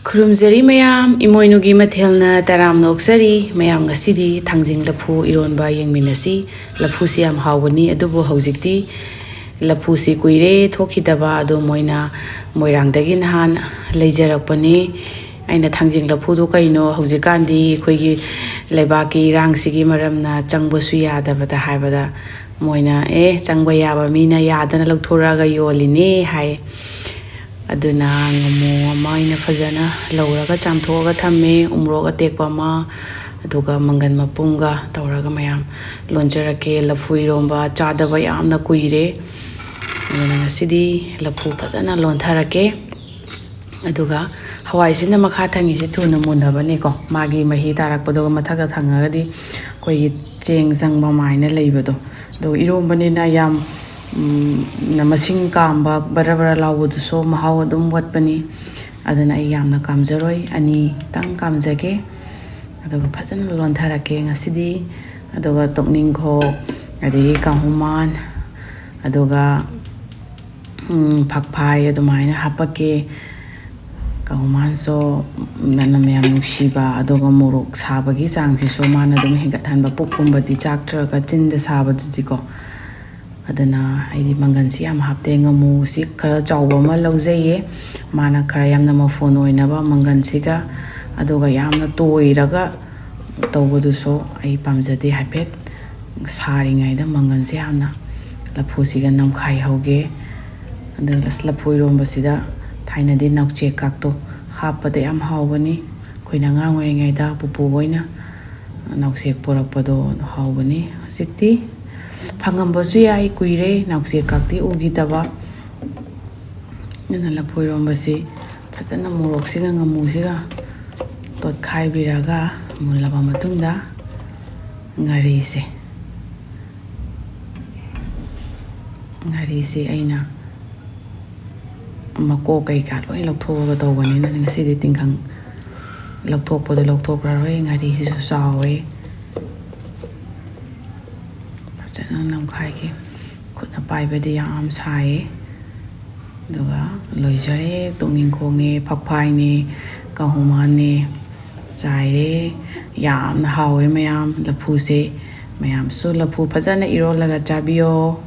Khurumzari mayam imoinugi mathelna taram noksari mayam ngasidi Thangjing Laphu Eronba yengminasi Laphu si yam hawani adubu haujikti Laphu si kuire thokidaba adu moina moirangdagi nahan leijarakpani aina Thangjing Laphu do kaino haujikandi khoigi lebaki rangsigi maramna changbasu yadabada haibada moina changba yaba mina yadana lawthoraga yoline hai aduna ngamu amaina fajana lawraga chamthoga thamme umroga tekpa ma aduga mangan mapunga tawraga mayam lonjarake Laphu Eronba chadaba yamna kuire aduna ngasidi Laphu fajana lontharake aduga hawai sinda makha thangi si thuna munabane ko magi mahi tarakpado mathaga thangagadi koi cheng jangba maina leibado do Eronba ni na yam namasing kamba bara lawudu so mahaw adum watpani adana ay yamna kamjaroi ani tang kamjage aduga phajana lontharake ngasidi aduga tokning kho adi kahuman aduga phakphai adumaina hapake kahuman so nanam yam nuksiba aduga morok sabagi sangsi so mana dum hingathanba pukkumba di chaktraga chinda sabadudi ko adana aidi mangansi yam hapte ngamu si khara chawba ma lawjaiye mana khara yamna mafon oinaba mangansiga aduga yamna toiraga tawbadu so ai pamjade hapet saringai da mangansi yamna Laphu siga namkhai hoge adala Laphu Eronba sida thaina de nakche kakto hapade yam hawbani khoina ngangai ngai da pupu boina naksek porakpado hawbani sikti Phangambasu yai kuire naukse kakti ugidaba nana Laphu Eronba si phajana morok siga ngamu siga tot khai biraga mulaba matungda ngari se aina mako kai ka loi lokthoga tawgani na ngasidi tingkhang lokthopodo lokthogra roi ngari si su sawe nam khai ki khutna paibadi yam sai duga loijare tungning khongne phakphai ne kahuman ne chaire yam na hawe mayam Laphu se mayam su Laphu phajana irolaga chabiyo